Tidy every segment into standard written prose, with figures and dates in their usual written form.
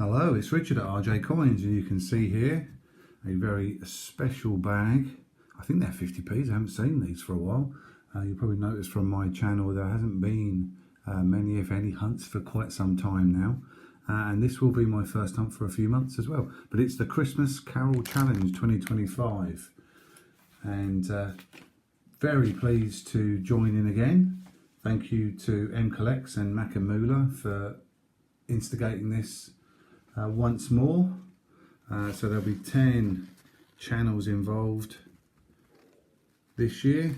Hello, it's Richard at RJ Coins, and you can see here a very special bag. I think they're 50p's. I haven't seen these for a while. You'll probably notice from my channel there hasn't been many, if any, hunts for quite some time now. And this will be my first hunt for a few months as well. But it's the Christmas Carol Challenge 2025. And very pleased to join in again. Thank you to MCollects and MackemMoolah for instigating this once more. So there'll be 10 channels involved this year.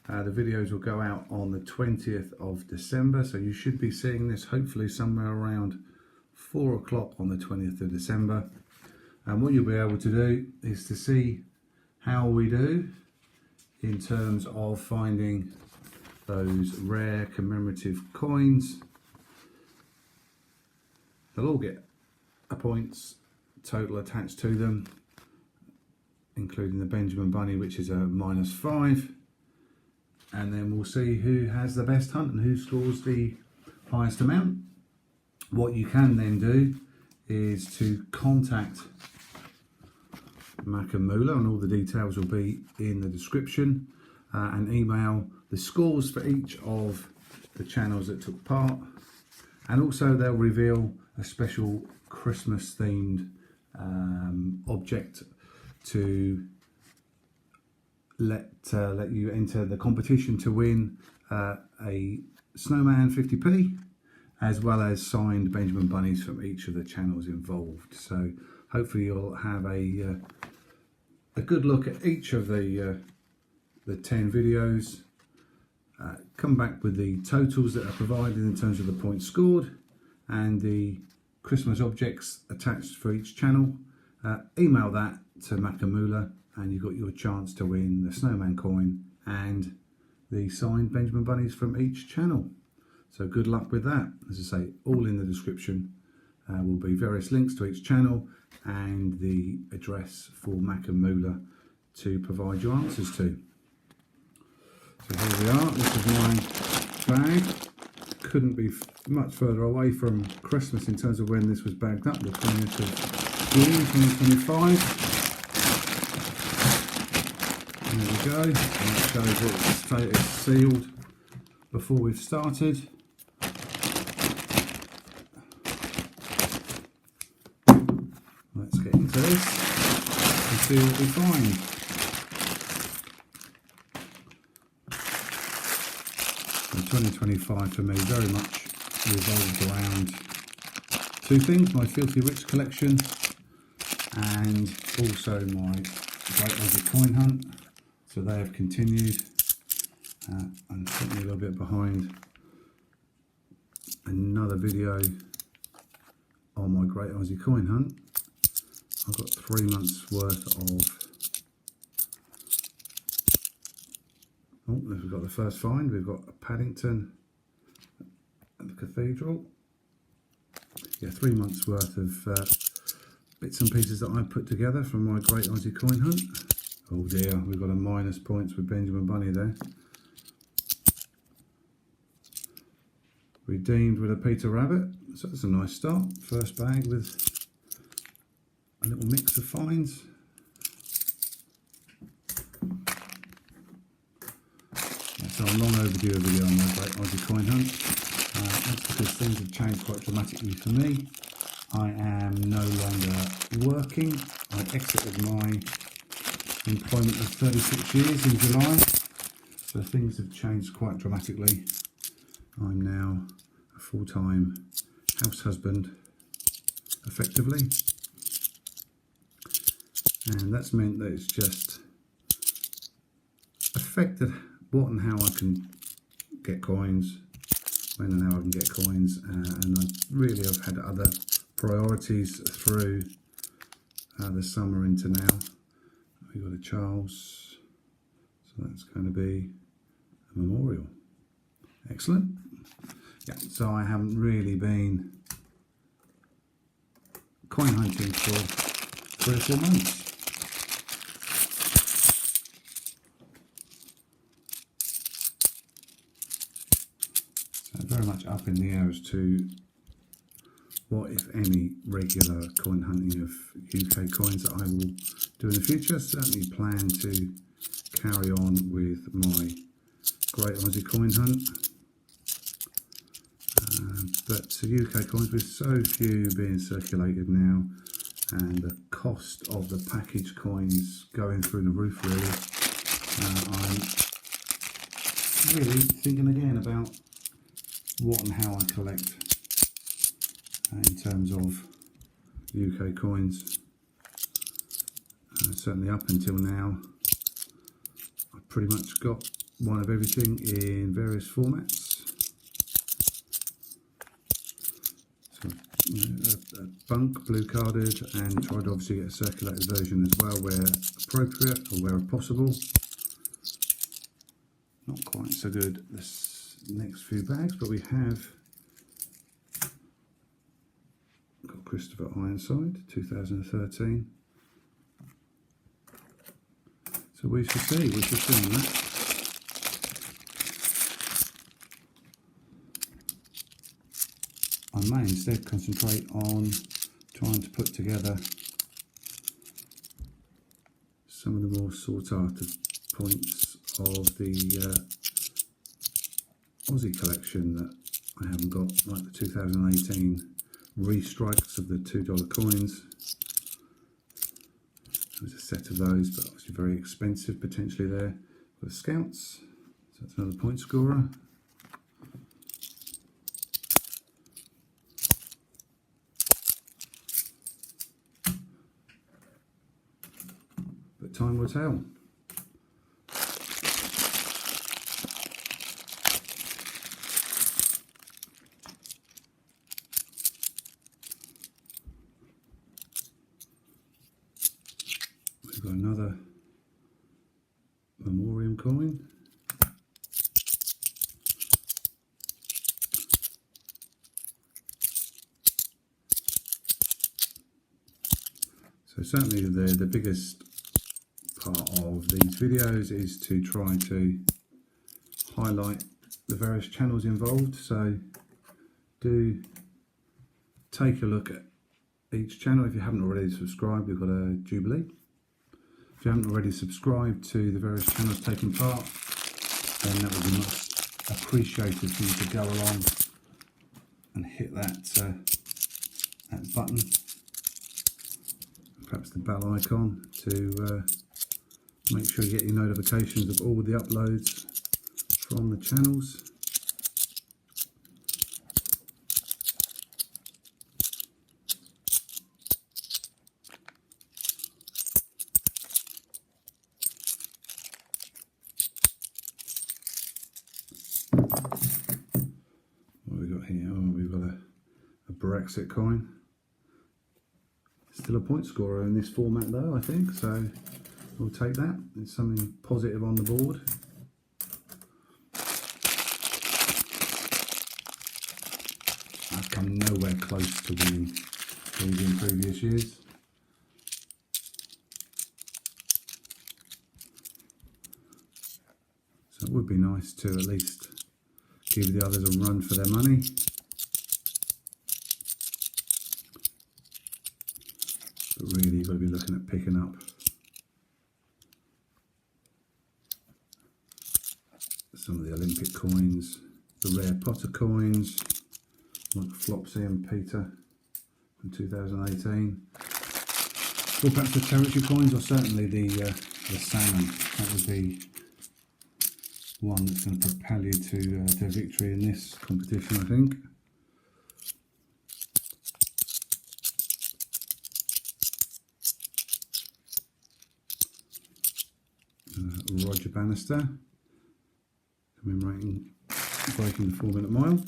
The videos will go out on the 20th of December, so you should be seeing this hopefully somewhere around 4 o'clock on the 20th of December. And what you'll be able to do is to see how we do in terms of finding those rare commemorative coins. They'll all get a points total attached to them, including the Benjamin Bunny, which is a -5. And then we'll see who has the best hunt and who scores the highest amount. What you can then do is to contact MackemMoolah, and all the details will be in the description, and email the scores for each of the channels that took part. And also they'll reveal a special Christmas themed object to let you enter the competition to win a Snowman 50p, as well as signed Benjamin Bunnies from each of the channels involved. So hopefully you'll have a good look at each of the 10 videos. Come back with the totals that are provided in terms of the points scored and the Christmas objects attached for each channel. Email that to MackemMoolah, and you've got your chance to win the Snowman coin and the signed Benjamin Bunnies from each channel. So good luck with that. As I say, all in the description will be various links to each channel and the address for MackemMoolah to provide your answers to. So here we are. This is my bag. Couldn't be much further away from Christmas in terms of when this was bagged up, the 20th of June 2025. There we go. And that shows that it's sealed before we've started. Let's get into this and see what we find. So 2025 for me very much revolved around two things: my Filthy Rich collection and also my Great Aussie Coin Hunt. So they have continued. I'm certainly a little bit behind another video on my Great Aussie Coin Hunt. I've got 3 months worth of... Oh, we've got the first find. We've got a Paddington at the Cathedral. Yeah, 3 months worth of bits and pieces that I put together from my Great Aussie Coin Hunt. Oh dear, we've got a minus points with Benjamin Bunny there. Redeemed with a Peter Rabbit, so that's a nice start. First bag with a little mix of finds. So a long overdue video on my Great Aussie Coin Hunt. That's because things have changed quite dramatically for me. I am no longer working. I exited my employment of 36 years in July, so things have changed quite dramatically. I'm now a full-time house husband, effectively, and that's meant that it's just affected what and how I can get coins, when and how I can get coins, and I really have had other priorities through the summer into now. We've got a Charles, so that's going to be a memorial. Excellent. Yeah, so I haven't really been coin hunting for 3 or 4 months. So very much up in the air as to what, if any, regular coin hunting of UK coins that I will do in the future. Certainly plan to carry on with my Great Aussie Coin Hunt. But UK coins, with so few being circulated now, and the cost of the packaged coins going through the roof, really, I'm really thinking again about what and how I collect in terms of UK coins. Certainly up until now, I've pretty much got one of everything in various formats. So, a bunc, blue carded, and tried to obviously get a circulated version as well where appropriate or where possible. Not quite so good this next few bags, but we have got Christopher Ironside 2013. So we shall see on that. I may instead concentrate on trying to put together some of the more sought after points of the Aussie collection that I haven't got, like the 2018 restrikes of the $2 coins. There's a set of those, but obviously very expensive potentially there. For the Scouts, so that's another point scorer. But time will tell. We've got another memoriam coin. So certainly the biggest part of these videos is to try to highlight the various channels involved. So do take a look at each channel. If you haven't already subscribed, we've got a Jubilee. If you haven't already subscribed to the various channels taking part, then that would be much appreciated for you to go along and hit that that button, perhaps the bell icon, to make sure you get your notifications of all the uploads from the channels. What have we got here? Oh, we've got a Brexit coin. Still a point scorer in this format though, I think, so we'll take that. It's something positive on the board. I've come nowhere close to winning these in previous years. So it would be nice to at least give the others a run for their money. But really you've got to be looking at picking up some of the Olympic coins, the rare Potter coins, like Flopsy and Peter from 2018. Or perhaps the territory coins, or certainly the salmon. That would be one that's going to propel you to victory in this competition, I think. Roger Bannister, commemorating breaking the 4-minute mile.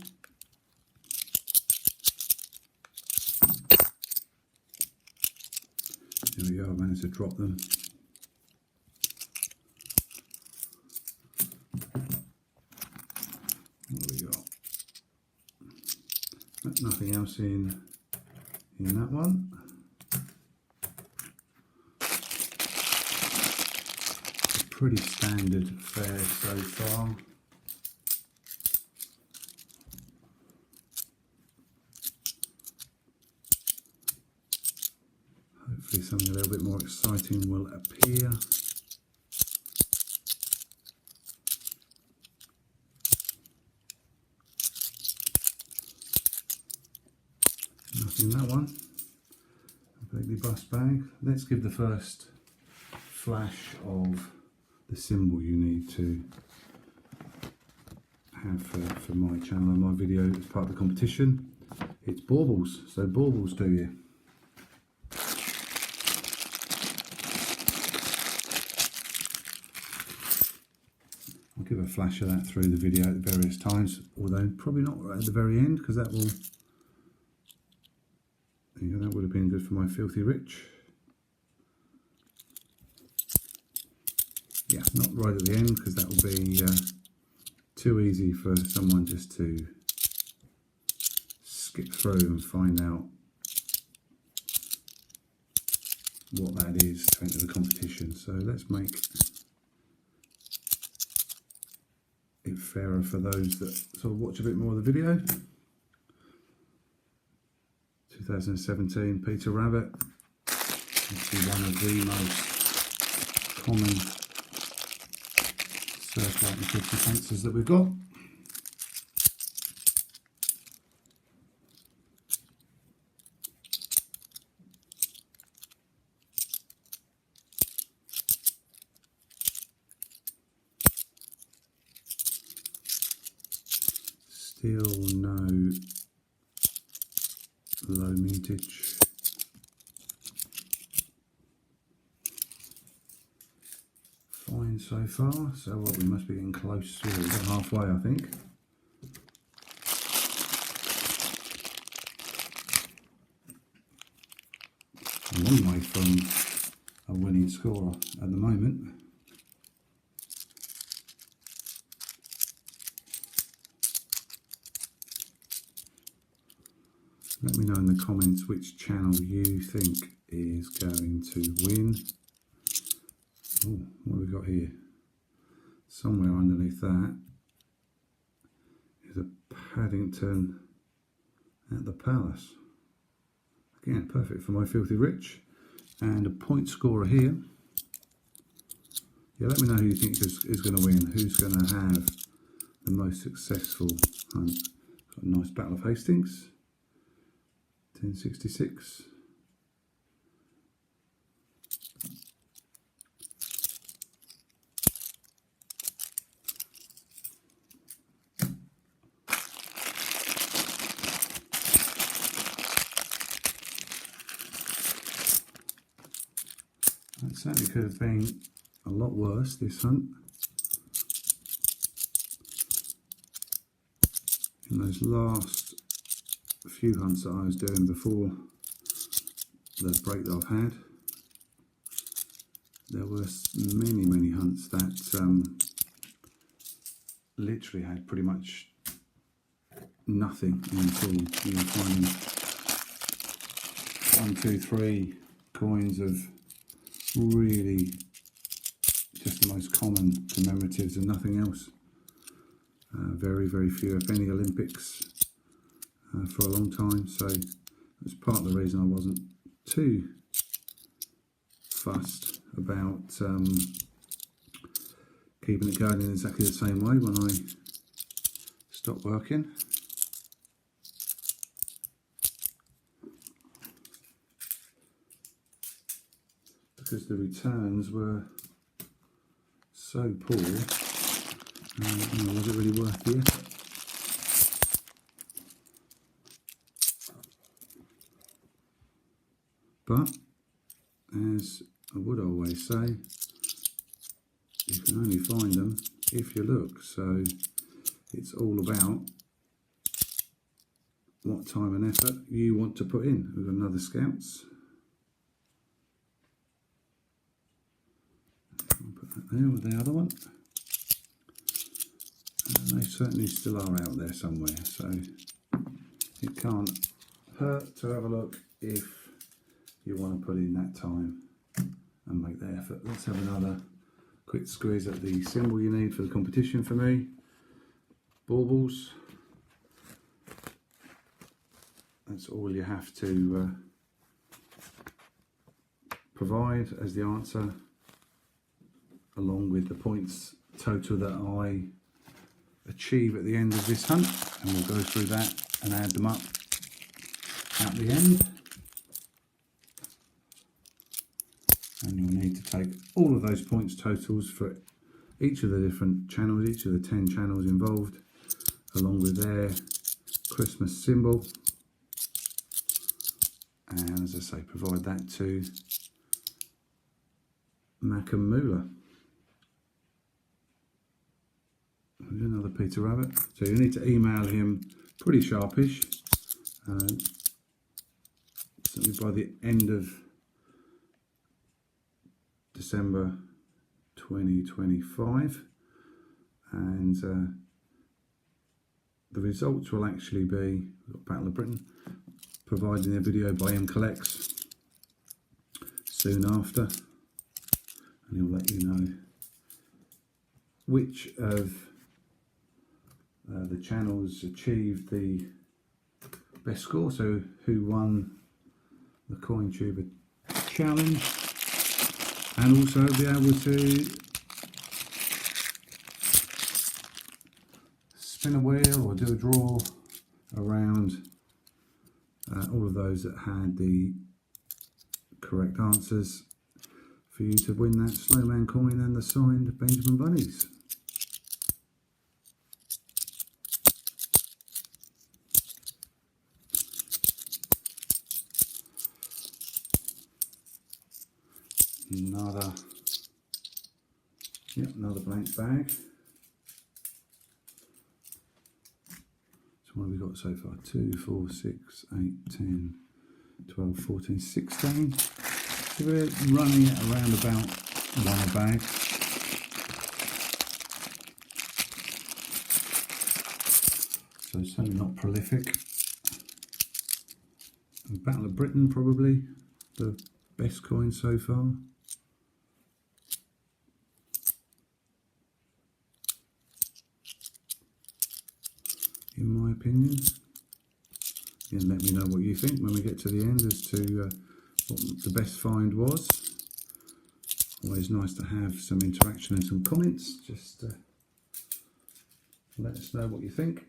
There we go, I managed to drop them. What have we got? Nothing else in that one. Pretty standard fare so far. hopefully something a little bit more exciting will appear. Nothing in that one. Completely bust bag. Let's give the first flash of the symbol you need to have for my channel and my video as part of the competition. It's baubles, so baubles do you. I'll give a flash of that through the video at various times, although probably not right at the very end, because that will, there you go, that would have been good for my filthy rich. Yeah, not right at the end, because that will be too easy for someone just to skip through and find out what that is to enter the competition. So let's make it fairer for those that sort of watch a bit more of the video. 2017 Peter Rabbit. Actually one of the most common circulating 50 pencils that we've got. Still no low mintage. Fine so far. So what, we must be getting close to it. We're halfway, I think. A long way from a winning scorer at the moment. Let me know in the comments which channel you think is going to win. Oh, what have we got here? Somewhere underneath that is a Paddington at the Palace. Again, perfect for my filthy rich. And a point scorer here. Yeah, let me know who you think is going to win. Who's going to have the most successful hunt. Got a nice Battle of Hastings. 1066. That certainly could have been a lot worse, this hunt. In those last few hunts that I was doing before the break that I've had, there were many hunts that literally had pretty much nothing in at all. You were finding 1, 2, 3 coins of really just the most common commemoratives and nothing else. Very few, if any, Olympics for a long time, so that's part of the reason I wasn't too fussed about keeping it going in exactly the same way when I stopped working. Because the returns were so poor, was it really worth the effort? But, as I would always say, you can only find them if you look. So it's all about what time and effort you want to put in. We've got another Scouts. I'll put that there with the other one. And they certainly still are out there somewhere, so it can't hurt to have a look if you want to put in that time and make the effort. Let's have another quick squeeze at the symbol you need for the competition for me. Baubles. That's all you have to provide as the answer, along with the points total that I achieve at the end of this hunt, and we'll go through that and add them up at the end. And you'll need to take all of those points totals for each of the different channels, each of the 10 channels involved, along with their Christmas symbol, and as I say, provide that to MackemMoolah. Another Peter Rabbit. So you need to email him pretty sharpish, certainly by the end of December 2025, and the results will actually be, we've got Battle of Britain providing a video by M Collects soon after, and he'll let you know which of the channels achieved the best score, so who won the Coin Tuber challenge, and also be able to spin a wheel or do a draw around all of those that had the correct answers for you to win that Snowman coin and the signed Benjamin Bunnies. Another blank bag. So what have we got so far? 2, 4, 6, 8, 10, 12, 14, 16. So we're running at around about one a bag. So certainly not prolific. And Battle of Britain probably the best coin so far. In my opinion, and let me know what you think when we get to the end as to what the best find was. Always nice to have some interaction and some comments. Just let us know what you think.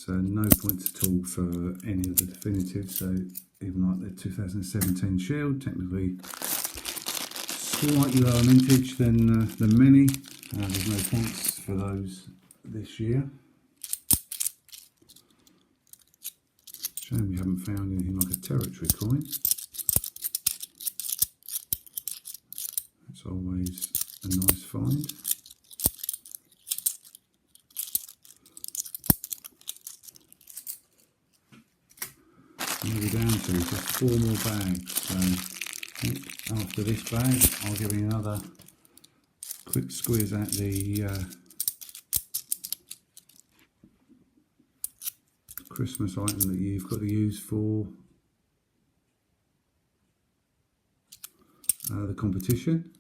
So there's no points at all for any of the definitives, so even like the 2017 Shield, technically slightly lower mintage than many, there's no points for those this year. Shame we haven't found anything like a territory coin. That's always a nice find. Maybe down to just 4 more bags, so I think after this bag I'll give you another quick squeeze at the Christmas item that you've got to use for the competition.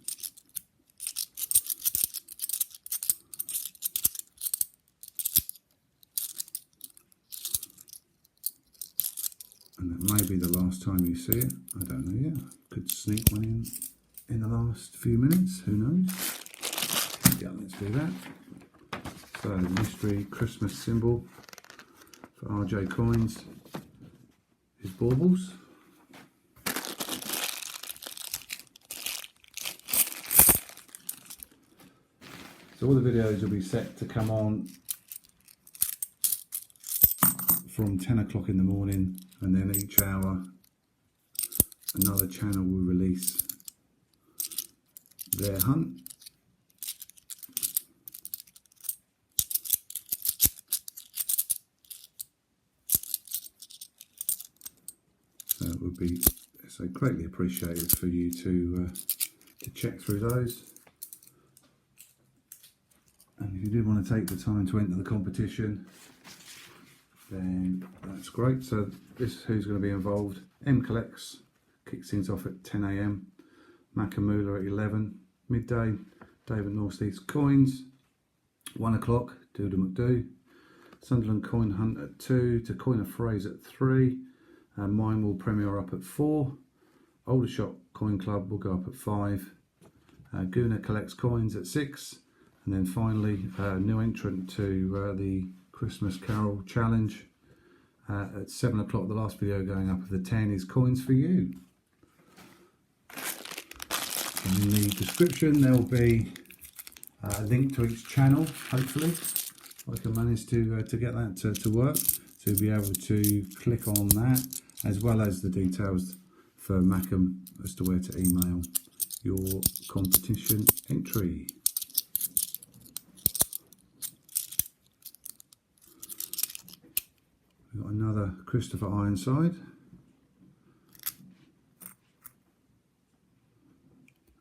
And that may be the last time you see it. I don't know yet. Could sneak one in the last few minutes. Who knows? Yeah, let's do that. So, mystery Christmas symbol for RJ Coins is baubles. So all the videos will be set to come on from 10 o'clock in the morning, and then each hour another channel will release their hunt. So it would be so greatly appreciated for you to check through those. And if you did want to take the time to enter the competition, then that's great. So this is who's going to be involved. M Collects kicks things off at 10 AM. MackemMoolah at 11. Midday, David Northeast Coins. 1 o'clock, Doodle McDoo. Sunderland Coin Hunt at 2. To Coin a Phrase at 3. Mine will premiere up at 4. Aldershot Coin Club will go up at 5. Guna Collects Coins at 6. And then finally, new entrant to the Christmas Carol Challenge at 7 o'clock. The last video going up of the 10 is Coins for You. And in the description there will be a link to each channel, hopefully. I can manage to get that to work. So you'll be able to click on that, as well as the details for Mackem as to where to email your competition entry. We've got another Christopher Ironside.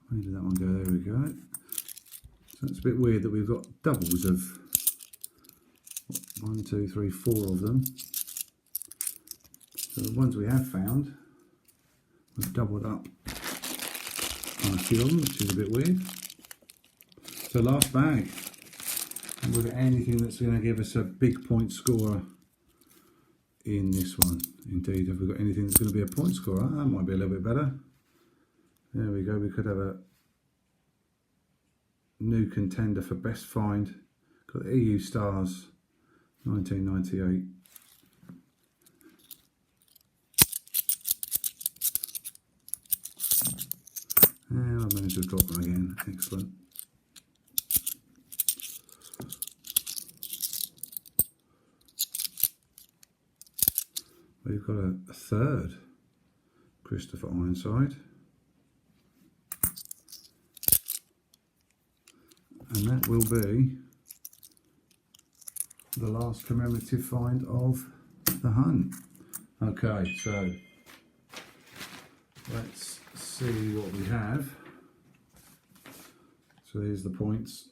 Where did that one go? There we go. So it's a bit weird that we've got doubles of 1, 2, 3, 4 of them. So the ones we have found, we've doubled up on a few of them, which is a bit weird. So last bag. And we've got anything that's going to give us a big point scorer in this one. Indeed, have we got anything that's going to be a point scorer? That might be a little bit better. There we go. We could have a new contender for best find. Got the EU Stars 1998. And I managed to drop them again. Excellent. We've got a third Christopher Ironside. And that will be the last commemorative find of the hunt. Okay, so let's see what we have. So here's the points.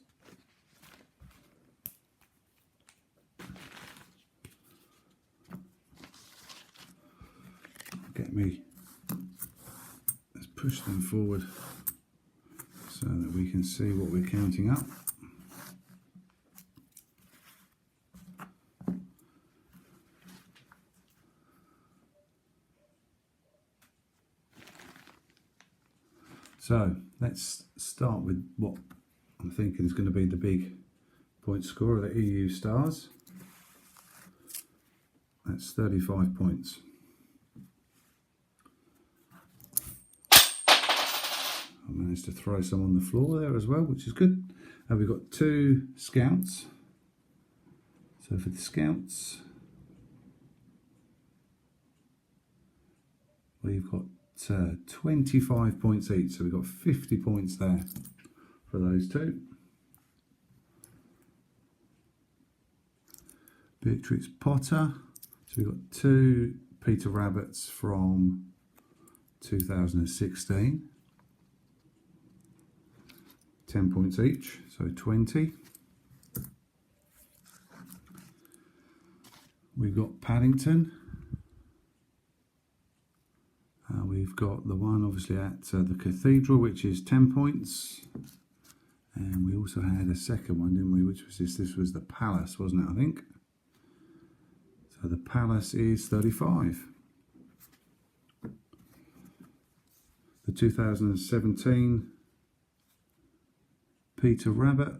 Get me, let's push them forward so that we can see what we're counting up. So let's start with what I'm thinking is going to be the big point score of the EU Stars. That's 35 points. I managed to throw some on the floor there as well, which is good. And we've got 2 Scouts. So for the Scouts, we've got 25 points each, so we've got 50 points there for those 2. Beatrix Potter, so we've got 2 Peter Rabbits from 2016, 10 points each, so 20. We've got Paddington. We've got the one obviously at the Cathedral, which is 10 points. And we also had a second one, didn't we? Which was this was the Palace, wasn't it, I think? So the Palace is 35. The 2017 Peter Rabbit.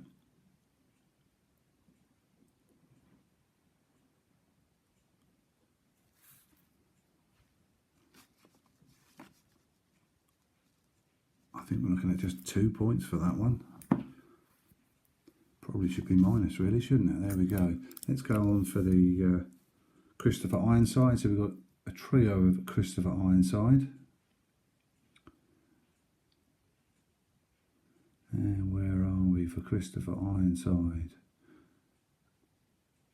I think we're looking at just 2 points for that one. Probably should be minus, really, shouldn't it? There we go. Let's go on for the Christopher Ironside. So we've got a trio of Christopher Ironside. And where are we for Christopher Ironside?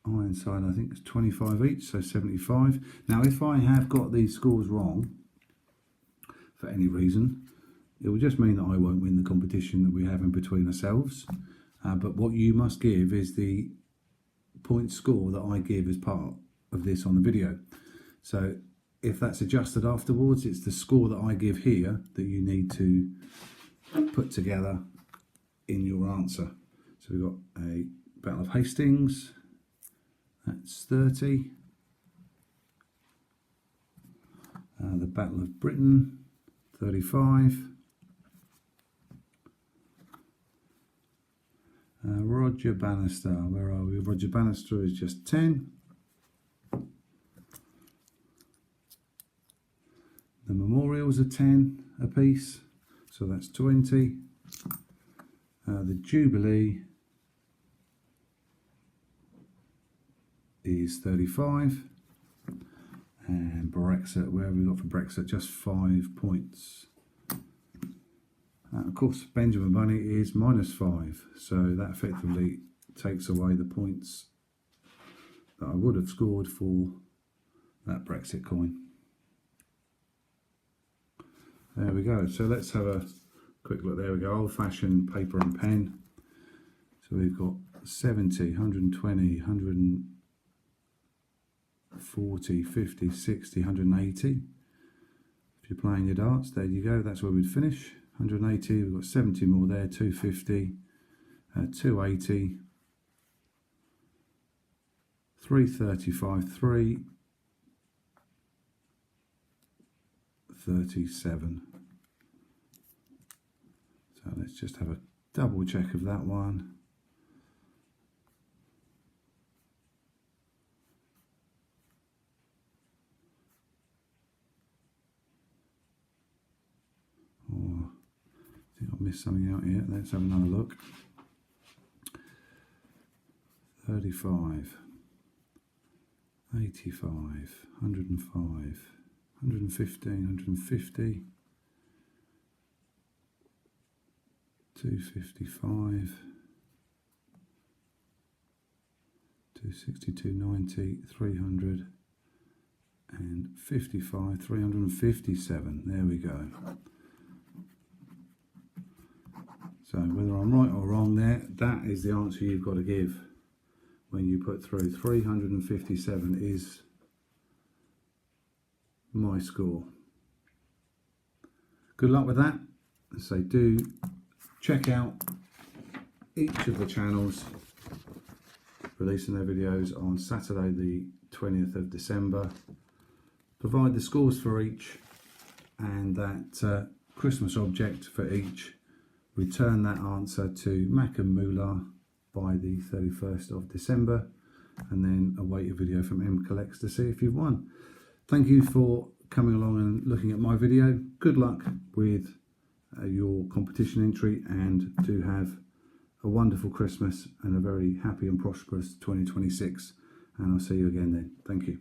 Ironside, I think, is 25 each, so 75. Now, if I have got these scores wrong, for any reason, it will just mean that I won't win the competition that we have in between ourselves. but what you must give is the point score that I give as part of this on the video. So if that's adjusted afterwards, it's the score that I give here that you need to put together in your answer. So we've got a Battle of Hastings, that's 30. The Battle of Britain, 35. Roger Bannister, where are we? Roger Bannister is just 10. The memorials are 10 apiece, so that's 20. The Jubilee is 35. And Brexit, where have we got for Brexit? Just 5 points. Of course, Benjamin Bunny is -5, so that effectively takes away the points that I would have scored for that Brexit coin. There we go. So let's have a quick look. There we go, old-fashioned paper and pen. So we've got 70, 120, 140, 50, 60, 180. If you're playing your darts, there you go, that's where we'd finish. 180, we've got 70 more there, 250, 280, 335, 337. So let's just have a double check of that one. I think I've missed something out here. Let's have another look. 35, 85, 105, 115, 150, 255, 260, 290, 300 and 55, 357. There we go. So whether I'm right or wrong there, that is the answer you've got to give when you put through. 357 is my score. Good luck with that. So do check out each of the channels releasing their videos on Saturday the 20th of December. Provide the scores for each and that Christmas object for each. Return that answer to MackemMoolah by the 31st of December and then await a video from M Collects to see if you've won. Thank you for coming along and looking at my video. Good luck with your competition entry and do have a wonderful Christmas and a very happy and prosperous 2026. And I'll see you again then. Thank you.